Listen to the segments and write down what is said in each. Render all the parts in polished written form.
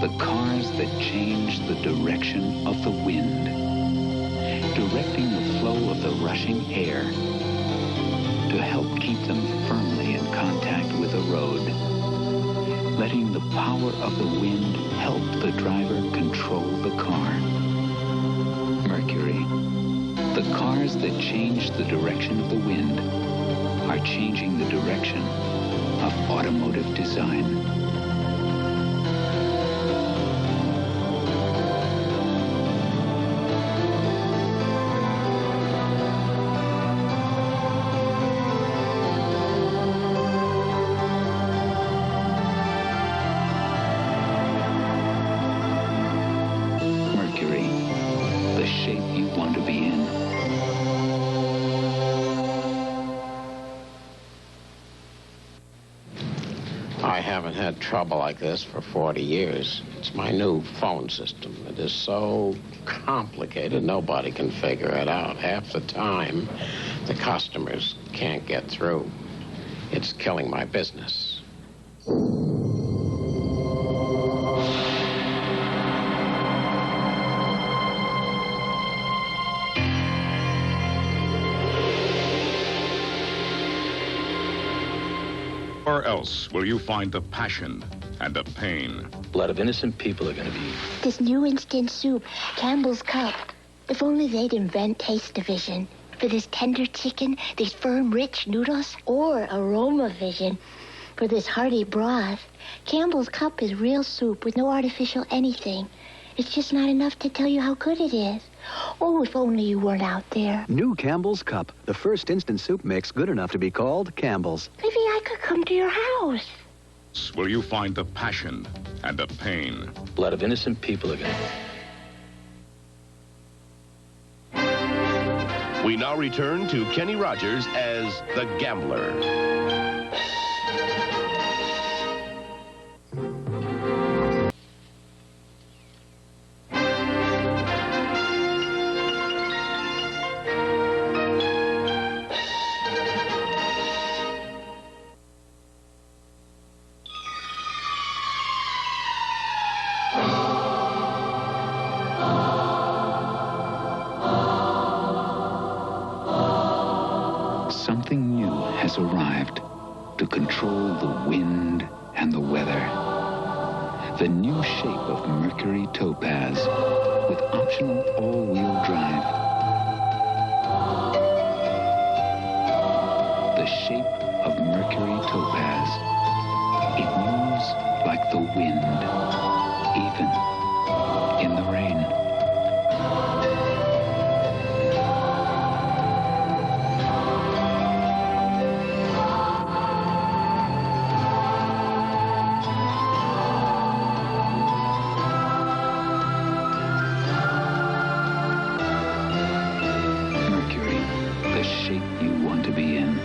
The cars that change the direction of the wind, directing the flow of the rushing air to help keep them firmly in contact with the road, letting the power of the wind help the driver control the car. Mercury. The cars that change the direction of the wind are changing the direction of automotive design. Mercury, the shape you want to be in. I haven't had trouble like this for 40 years. It's my new phone system. It is so complicated, nobody can figure it out. Half the time, the customers can't get through. It's killing my business. Where else will you find the passion and the pain? Blood of innocent people are going to be. This new instant soup, Campbell's Cup. If only they'd invent Taste Division. For this tender chicken, these firm, rich noodles, or Aroma Vision. For this hearty broth. Campbell's Cup is real soup with no artificial anything. It's just not enough to tell you how good it is. Oh, if only you weren't out there. New Campbell's Cup, the first instant soup mix good enough to be called Campbell's. Maybe I could come to your house. Will you find the passion and the pain? Blood of innocent people are going to. We now return to Kenny Rogers as the Gambler. Something new has arrived to control the wind and the weather. The new shape of Mercury Topaz with optional all-wheel drive. The shape of Mercury Topaz. It moves like the wind, even in the rain. The shape you want to be in.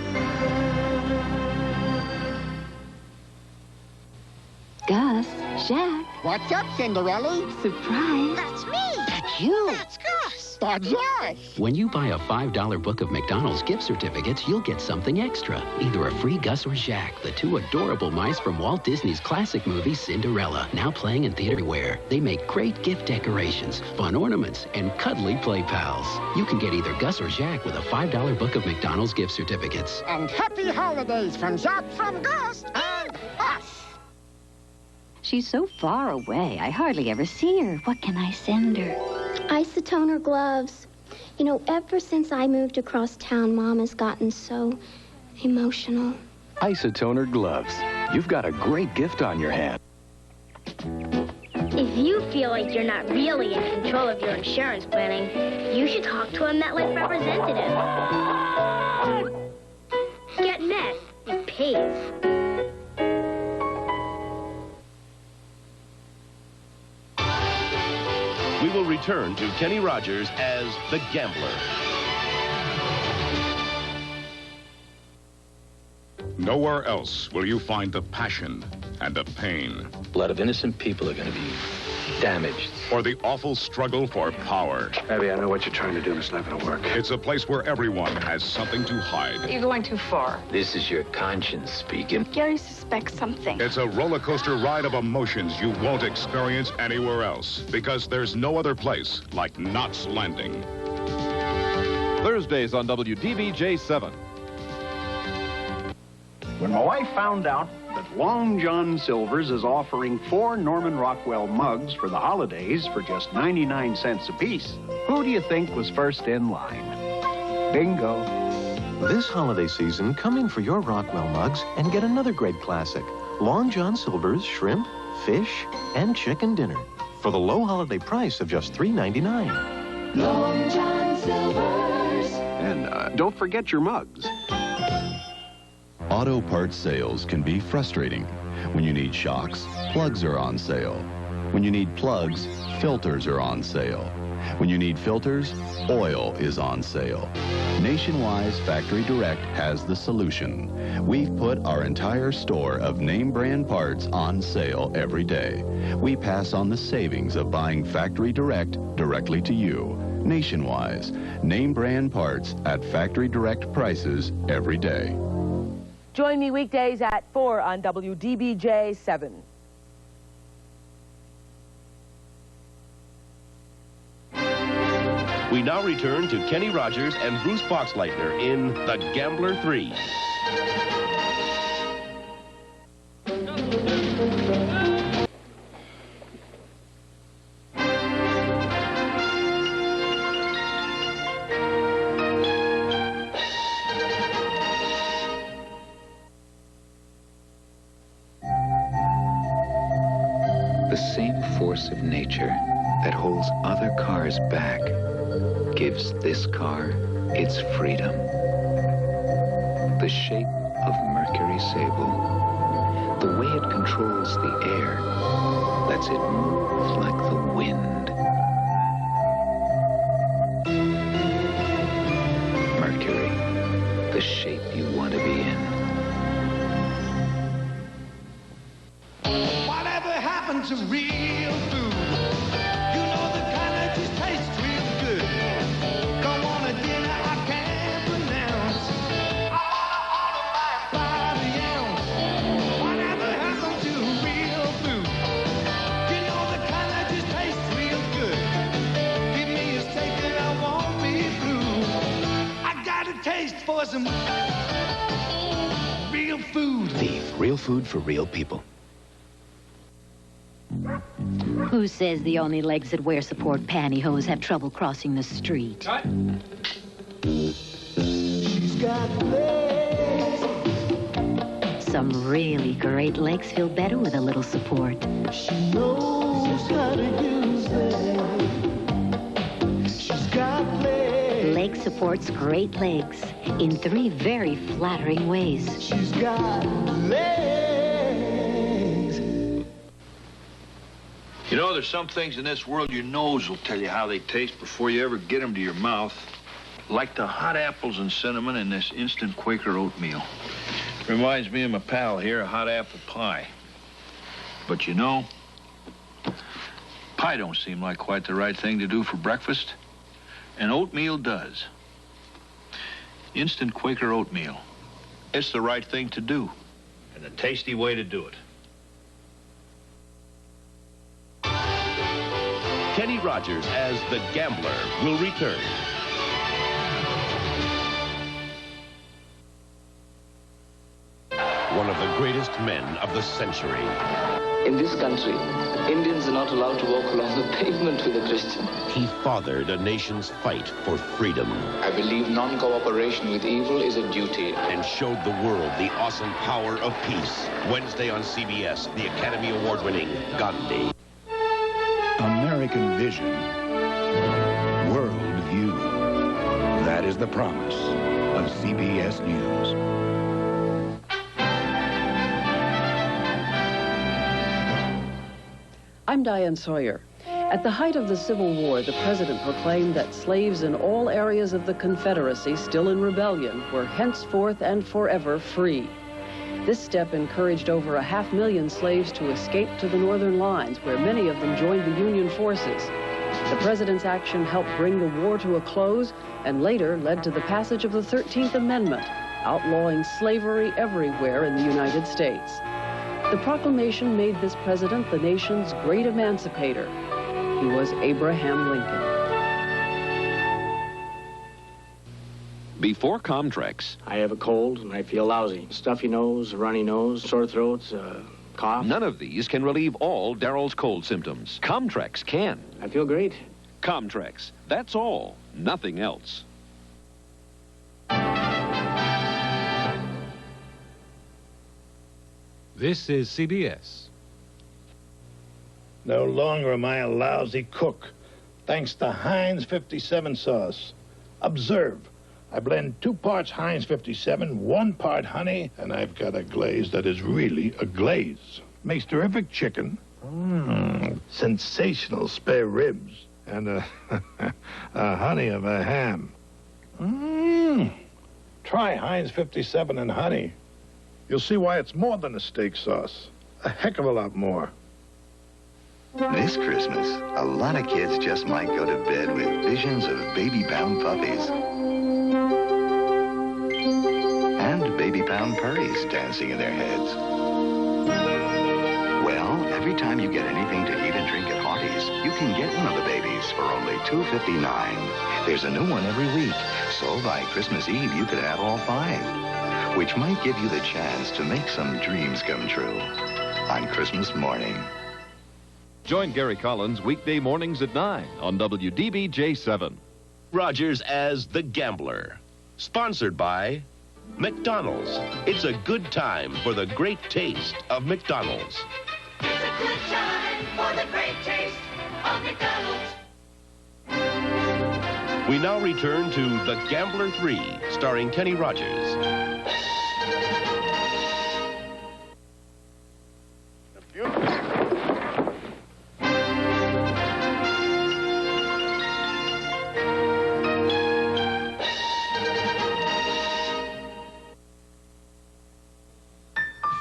Gus, Jack. What's up, Cinderella? Surprise. That's me. That's you. That's Gus. That's Josh. When you buy a $5 book of McDonald's gift certificates, you'll get something extra. Either a free Gus or Jack, the two adorable mice from Walt Disney's classic movie Cinderella, now playing in theater everywhere. They make great gift decorations, fun ornaments, and cuddly play pals. You can get either Gus or Jack with a $5 book of McDonald's gift certificates. And happy holidays from Jack, from Gus, and us. She's so far away, I hardly ever see her. What can I send her? Isotoner gloves. You know, ever since I moved across town, Mom has gotten so emotional. Isotoner gloves. You've got a great gift on your hand. If you feel like you're not really in control of your insurance planning, you should talk to a MetLife representative. Get Met. It pays. We will return to Kenny Rogers as the Gambler. Nowhere else will you find the passion and the pain. Blood of innocent people are going to be. damaged. Or the awful struggle for power. Abby, I know what you're trying to do, but it's not going to work. It's a place where everyone has something to hide. You're going too far. This is your conscience speaking. Gary suspects something. It's a roller coaster ride of emotions you won't experience anywhere else, because there's no other place like Knots Landing. Thursdays on WDBJ-7. When my wife found out that Long John Silver's is offering 4 Norman Rockwell mugs for the holidays for just 99 cents apiece, who do you think was first in line? Bingo. This holiday season, come in for your Rockwell mugs and get another great classic. Long John Silver's shrimp, fish, and chicken dinner for the low holiday price of just $3.99. Long John Silver's. And don't forget your mugs. Auto parts sales can be frustrating. When you need shocks, plugs are on sale. When you need plugs, filters are on sale. When you need filters, oil is on sale. Nationwide's Factory Direct has the solution. We've put our entire store of name brand parts on sale every day. We pass on the savings of buying Factory Direct directly to you. Nationwide's name brand parts at Factory Direct prices every day. Join me weekdays at 4 on WDBJ-7. We now return to Kenny Rogers and Bruce Boxleitner in The Gambler 3. The same force of nature that holds other cars back gives this car its freedom. The shape of Mercury Sable, the way it controls the air, lets it move like the wind. Mercury, the shape you want to be in. Whatever happened to real food? You know the kind that just tastes real good. Come on a dinner I can't pronounce. I wanna order my by the ounce. Whatever happened to real food? You know the kind that just tastes real good. Give me a steak and I won't be through. I got a taste for some real food. Beef, real food for real people. Who says the only legs that wear support pantyhose have trouble crossing the street? Cut. She's got legs. Some really great legs feel better with a little support. She knows how to use them. She's got legs. Leg supports great legs in 3 very flattering ways. She's got legs. You know, there's some things in this world your nose will tell you how they taste before you ever get them to your mouth. Like the hot apples and cinnamon in this instant Quaker oatmeal. Reminds me of my pal here, a hot apple pie. But you know, pie don't seem like quite the right thing to do for breakfast. And oatmeal does. Instant Quaker oatmeal. It's the right thing to do. And a tasty way to do it. Kenny Rogers as the Gambler will return. One of the greatest men of the century. In this country, Indians are not allowed to walk along the pavement with a Christian. He fathered a nation's fight for freedom. I believe non-cooperation with evil is a duty. And showed the world the awesome power of peace. Wednesday on CBS, the Academy Award-winning Gandhi. American vision, world view. That is the promise of CBS News. I'm Diane Sawyer. At the height of the Civil War, the president proclaimed that slaves in all areas of the Confederacy still in rebellion were henceforth and forever free. This step encouraged over 500,000 slaves to escape to the northern lines, where many of them joined the Union forces. The president's action helped bring the war to a close and later led to the passage of the 13th Amendment, outlawing slavery everywhere in the United States. The proclamation made this president the nation's great emancipator. He was Abraham Lincoln. Before Comtrex, I have a cold and I feel lousy. Stuffy nose, runny nose, sore throats, cough. none of these can relieve all Daryl's cold symptoms. Comtrex can. I feel great. Comtrex, that's all, nothing else. This is CBS. No longer am I a lousy cook, thanks to Heinz 57 sauce. Observe, I blend 2 parts Heinz 57, 1 part honey, and I've got a glaze that is really a glaze. Makes terrific chicken, sensational spare ribs, and a honey of a ham. Try Heinz 57 and honey. You'll see why it's more than a steak sauce. A heck of a lot more. This Christmas, a lot of kids just might go to bed with visions of baby pound puppies. And baby pound purries dancing in their heads. Well, every time you get anything to eat and drink at Hardee's, you can get one of the babies for only $2.59. There's a new one every week, so by Christmas Eve you could have all 5, which might give you the chance to make some dreams come true on Christmas morning. Join Gary Collins weekday mornings at 9 on WDBJ-7. Rogers as the Gambler. Sponsored by McDonald's. It's a good time for the great taste of McDonald's. It's a good time for the great taste of McDonald's. We now return to The Gambler 3, starring Kenny Rogers.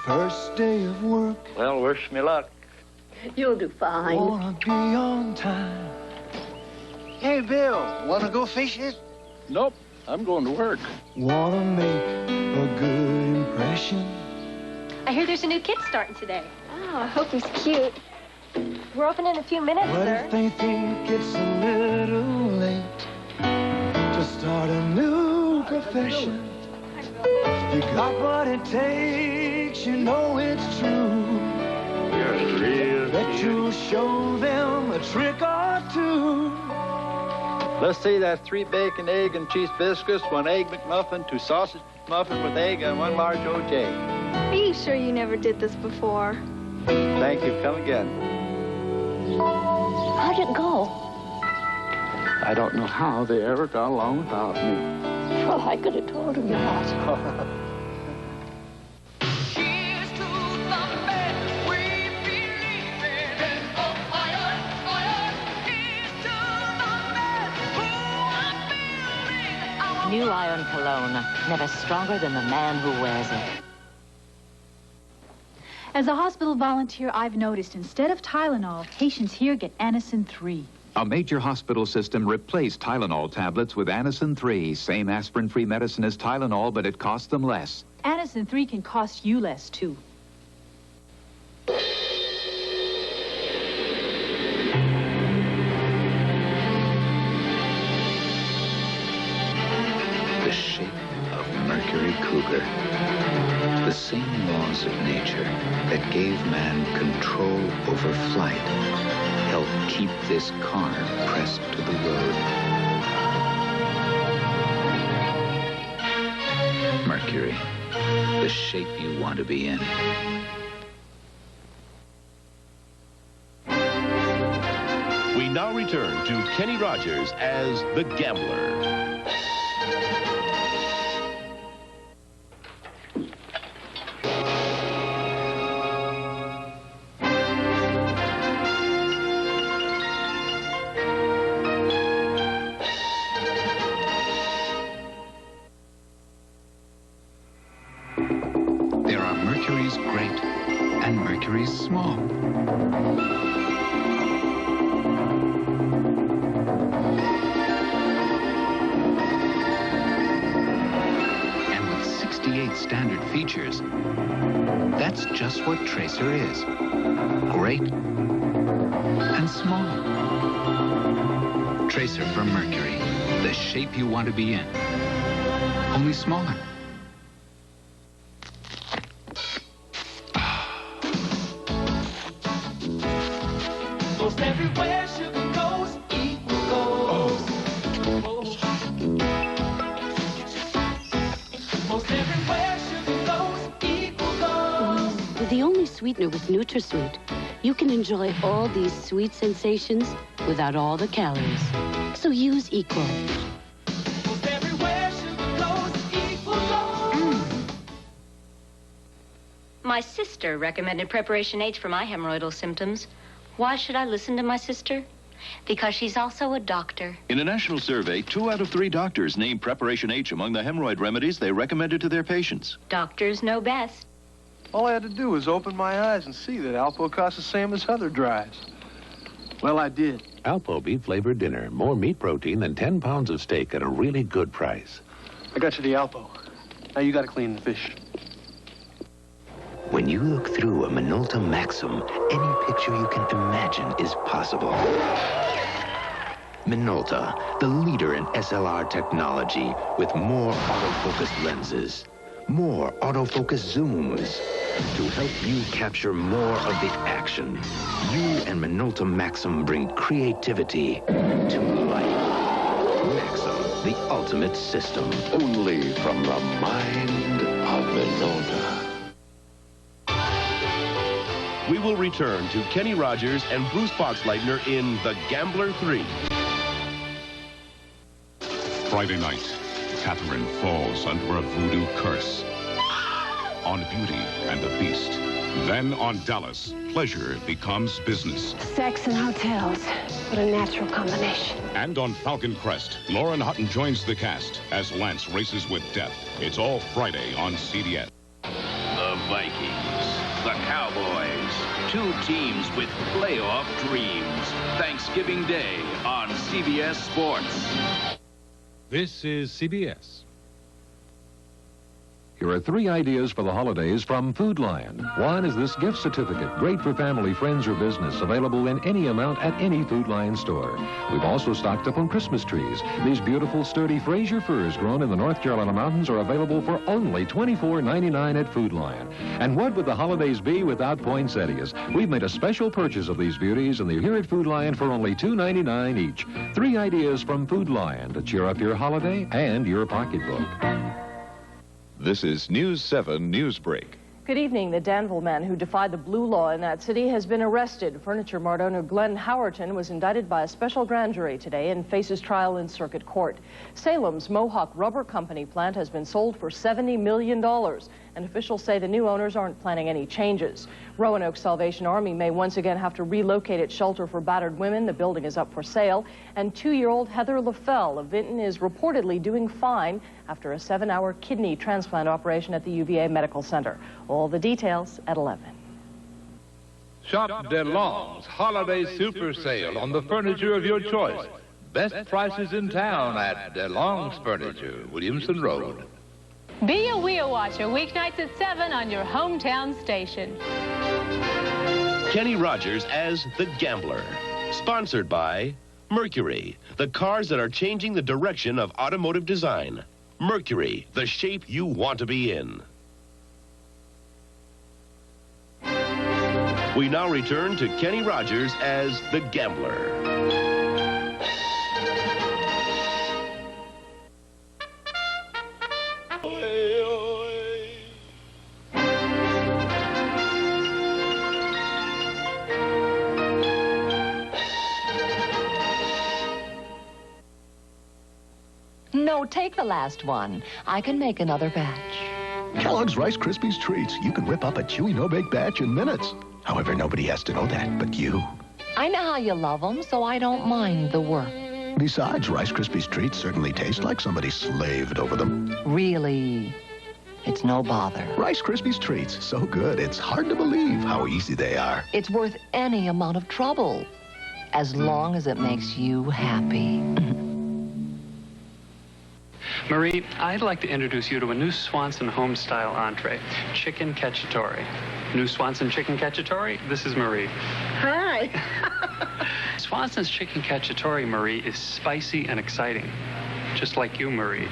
First day of work. Well, wish me luck. You'll do fine. Wanna be on time. Hey, Bill, wanna go fishing? Nope, I'm going to work. Wanna make a good impression. I hear there's a new kid starting today. Oh, I hope he's cute. We're open in a few minutes, What sir. if they think it's a little late to start a new profession? You got what it takes, you know it's true. Bet you'll show them a trick or two. Let's see, that's 3 bacon, egg, and cheese biscuits, 1 egg McMuffin, 2 sausage muffin with egg, and 1 large OJ. Are you sure you never did this before? Thank you. Come again. How'd it go? I don't know how they ever got along without me. Well, I could have told him that. New Iron Cologne, never stronger than the man who wears it. As a hospital volunteer, I've noticed instead of Tylenol, patients here get Anacin 3. A major hospital system replaced Tylenol tablets with Anacin 3. Same aspirin-free medicine as Tylenol, but it costs them less. Anacin 3 can cost you less, too. The shape of Mercury Cougar. The same laws of nature that gave man control over flight help keep this car pressed to the road. Mercury, the shape you want to be in. We now return to Kenny Rogers as the Gambler. And with 68 standard features, that's just what Tracer is. Great and small. Tracer from Mercury, the shape you want to be in, only smaller. Most everywhere sugar goes, equal goes. Most everywhere sugar goes, equal goes. With the only sweetener with NutraSweet, you can enjoy all these sweet sensations without all the calories. So use Equal. Most everywhere sugar goes, equal goes. My sister recommended Preparation H for my hemorrhoidal symptoms. Why should I listen to my sister? Because she's also a doctor. In a national survey, 2 out of 3 doctors named Preparation H among the hemorrhoid remedies they recommended to their patients. Doctors know best. All I had to do was open my eyes and see that Alpo costs the same as other dries. Well, I did. Alpo beef-flavored dinner. More meat protein than 10 pounds of steak at a really good price. I got you the Alpo. Now you got to clean the fish. When you look through a Minolta Maxim, any picture you can imagine is possible. Minolta, the leader in SLR technology, with more autofocus lenses, more autofocus zooms, to help you capture more of the action. You and Minolta Maxim bring creativity to life. Maxim, the ultimate system. Only from the mind of Minolta. We will return to Kenny Rogers and Bruce Boxleitner in The Gambler 3. Friday night, Catherine falls under a voodoo curse. On Beauty and the Beast. Then on Dallas, pleasure becomes business. Sex and hotels. What a natural combination. And on Falcon Crest, Lauren Hutton joins the cast as Lance races with death. It's all Friday on CBS. The Vikings, the Cowboys, 2 teams with playoff dreams. Thanksgiving Day on CBS Sports. This is CBS. Here are 3 ideas for the holidays from Food Lion. One is this gift certificate, great for family, friends, or business, available in any amount at any Food Lion store. We've also stocked up on Christmas trees. These beautiful, sturdy Fraser firs grown in the North Carolina mountains are available for only $24.99 at Food Lion. And what would the holidays be without poinsettias? We've made a special purchase of these beauties, and they're here at Food Lion for only $2.99 each. 3 ideas from Food Lion to cheer up your holiday and your pocketbook. This is News 7 Newsbreak. Good evening. The Danville man who defied the blue law in that city has been arrested. Furniture mart owner Glenn Howerton was indicted by a special grand jury today and faces trial in circuit court. Salem's Mohawk Rubber Company plant has been sold for $70 million, and officials say the new owners aren't planning any changes. Roanoke Salvation Army may once again have to relocate its shelter for battered women. The building is up for sale, and 2-year-old Heather LaFell of Vinton is reportedly doing fine after a 7-hour kidney transplant operation at the UVA Medical Center. All the details at 11. Shop DeLong's Holiday Super Sale on the furniture of your choice. Best prices in town at DeLong's Furniture, Williamson Road. Be a wheel watcher weeknights at 7 on your hometown station. Kenny Rogers as The Gambler. Sponsored by Mercury, the cars that are changing the direction of automotive design. Mercury, the shape you want to be in. We now return to Kenny Rogers as The Gambler. No, take the last one. I can make another batch. Kellogg's Rice Krispies Treats. You can whip up a chewy no-bake batch in minutes. However, nobody has to know that but you. I know how you love them, so I don't mind the work. Besides, Rice Krispies Treats certainly taste like somebody slaved over them. Really? It's no bother. Rice Krispies treats. So good, it's hard to believe how easy they are. It's worth any amount of trouble, as long as it makes you happy. Marie, I'd like to introduce you to a new Swanson home-style entree, chicken cacciatore. New Swanson chicken cacciatore, this is Marie. Hi. Swanson's chicken cacciatore, Marie, is spicy and exciting. Just like you, Marie.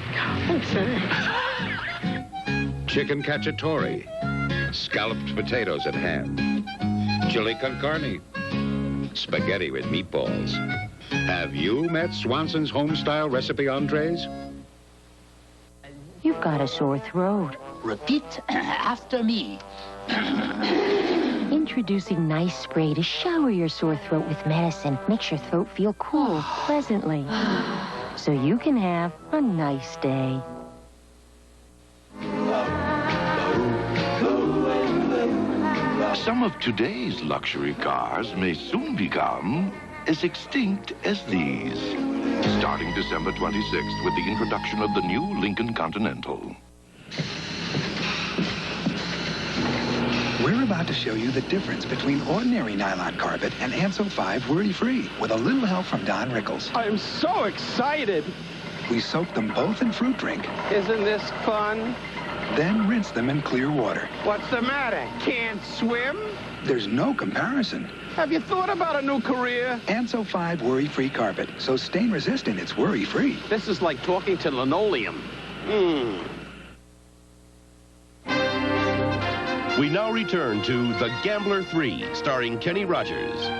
Chicken cacciatore, scalloped potatoes at ham, chili con carne, spaghetti with meatballs. Have you met Swanson's home-style recipe entrees? You've got a sore throat. Repeat after me. Introducing Nice Spray to shower your sore throat with medicine. Makes your throat feel cool pleasantly. So you can have a nice day. Some of today's luxury cars may soon become as extinct as these. Starting December 26th with the introduction of the new Lincoln Continental. We're about to show you the difference between ordinary nylon carpet and Anso 5 worry-free with a little help from Don Rickles. I'm so excited. We soak them both in fruit drink, Isn't this fun? then rinse them in clear water. What's the matter? Can't swim? There's no comparison. Have you thought about a new career? Anso 5 worry-free carpet, so stain-resistant it's worry-free. This is like talking to linoleum. We now return to The Gambler 3, starring Kenny Rogers.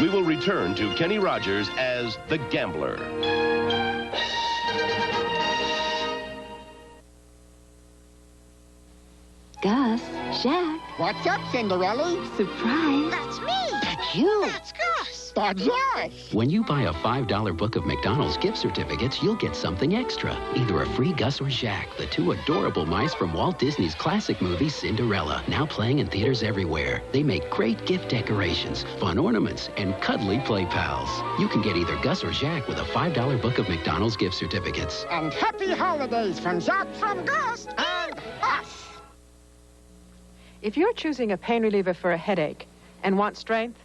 We will return to Kenny Rogers as The Gambler. Gus, Jack. What's up, Cinderella? Surprise. That's me. That's you. That's Gus. That's us. When you buy a $5 book of McDonald's gift certificates, you'll get something extra. Either a free Gus or Jack, the two adorable mice from Walt Disney's classic movie Cinderella, now playing in theaters everywhere. They make great gift decorations, fun ornaments, and cuddly play pals. You can get either Gus or Jack with a $5 book of McDonald's gift certificates. And happy holidays from Jack, from Gus, and us. If you're choosing a pain reliever for a headache and want strength,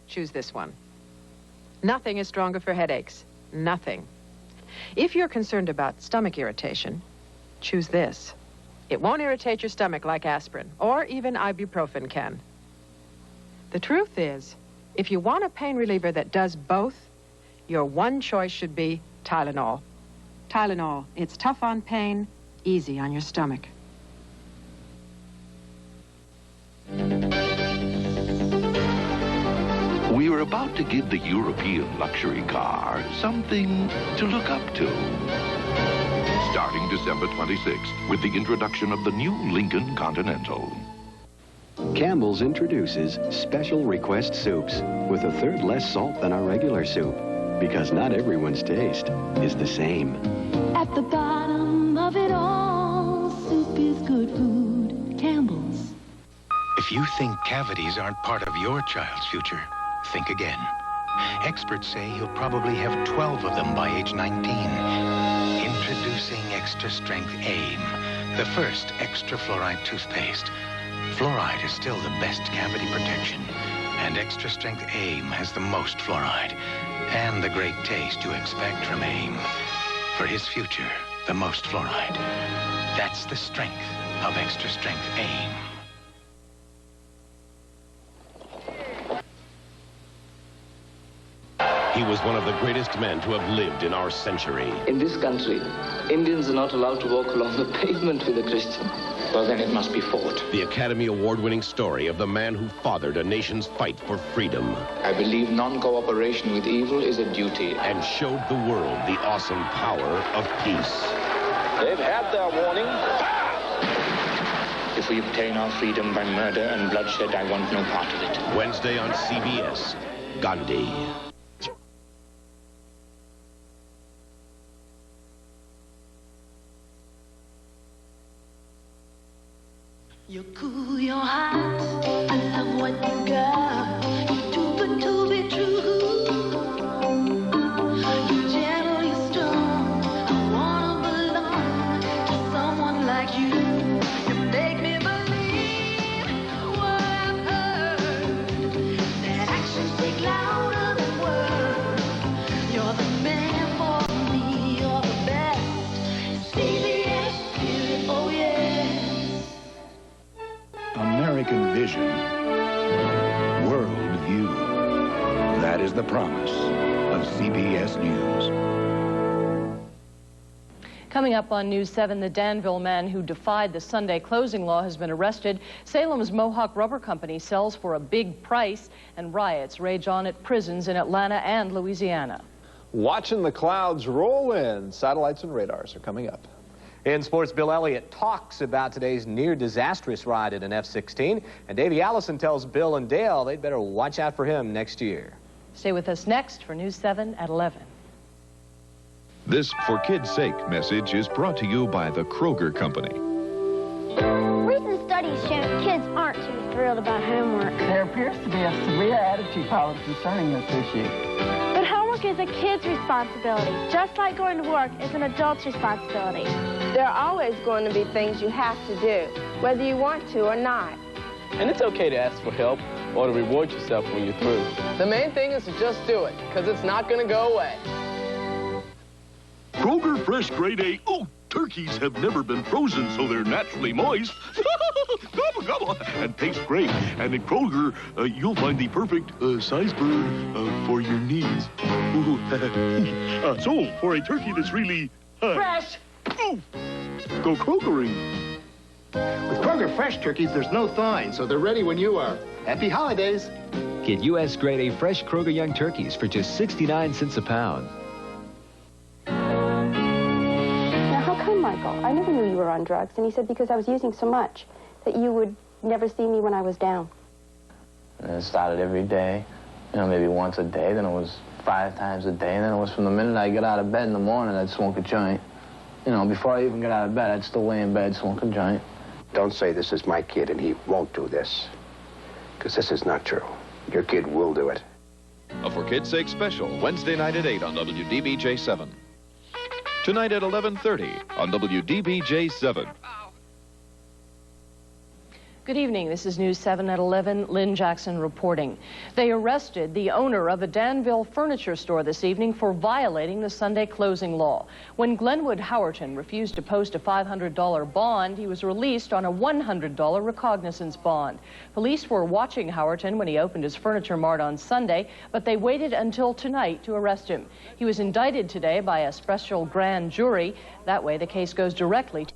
choose this one. Nothing is stronger for headaches. Nothing. If you're concerned about stomach irritation, choose this. It won't irritate your stomach like aspirin or even ibuprofen can. The truth is, if you want a pain reliever that does both, your one choice should be Tylenol. Tylenol. It's tough on pain, easy on your stomach. We are about to give the European luxury car something to look up to. Starting December 26th with the introduction of the new Lincoln Continental. Campbell's introduces special request soups with a third less salt than our regular soup, because not everyone's taste is the same. At the bottom of it all, soup is good food. Campbell's. If you think cavities aren't part of your child's future, think again. Experts say he'll probably have 12 of them by age 19. Introducing Extra Strength AIM, the first extra fluoride toothpaste. Fluoride is still the best cavity protection, and Extra Strength AIM has the most fluoride and the great taste you expect from AIM. For his future, the most fluoride. That's the strength of Extra Strength AIM. He was one of the greatest men to have lived in our century. In this country, Indians are not allowed to walk along the pavement with a Christian. Well, then it must be fought. The Academy Award-winning story of the man who fathered a nation's fight for freedom. I believe non-cooperation with evil is a duty. And showed the world the awesome power of peace. They've had their warning. If we obtain our freedom by murder and bloodshed, I want no part of it. Wednesday on CBS, Gandhi. You're cool, you're hot. I love what you got. You're too good to be true. is the promise of CBS News. Coming up on News 7, the Danville man who defied the Sunday closing law has been arrested. Salem's Mohawk Rubber Company sells for a big price, and riots rage on at prisons in Atlanta and Louisiana. Watching the clouds roll in, satellites and radars are coming up. In sports, Bill Elliott talks about today's near-disastrous ride in an F-16, and Davey Allison tells Bill and Dale they'd better watch out for him next year. Stay with us next for News 7 at 11. This For Kids' Sake message is brought to you by the Kroger Company. Recent studies show kids aren't too thrilled about homework. There appears to be a severe attitude problem concerning this issue. But homework is a kid's responsibility, just like going to work is an adult's responsibility. There are always going to be things you have to do, whether you want to or not. And it's okay to ask for help or to reward yourself when you're through. The main thing is to just do it, because it's not going to go away. Kroger Fresh Grade A. Oh, turkeys have never been frozen, so they're naturally moist. Gobble, gobble, and taste great. And in Kroger, you'll find the perfect size bird for your needs. So, for a turkey that's really... Fresh! Go Krogering. With Kroger Fresh turkeys, there's no thawing, so they're ready when you are. Happy holidays. Get U.S. Grade A fresh Kroger Young turkeys for just 69 cents a pound. Michael, I never knew you were on drugs. And he said because I was using so much that you would never see me when I was down. And it started every day, maybe once a day, then it was 5 times a day, and then it was from the minute I get out of bed in the morning, I'd smoke a joint. Before I even get out of bed, I'd still lay in bed, smoke a joint. Don't say this is my kid and he won't do this, because this is not true. Your kid will do it. A For Kids' Sake special, Wednesday night at 8 on WDBJ-7. Tonight at 11:30 on WDBJ-7. Good evening. This is News 7 at 11. Lynn Jackson reporting. They arrested the owner of a Danville furniture store this evening for violating the Sunday closing law. When Glenwood Howerton refused to post a $500 bond, he was released on a $100 recognizance bond. Police were watching Howerton when he opened his furniture mart on Sunday, but they waited until tonight to arrest him. He was indicted today by a special grand jury. That way, the case goes directly to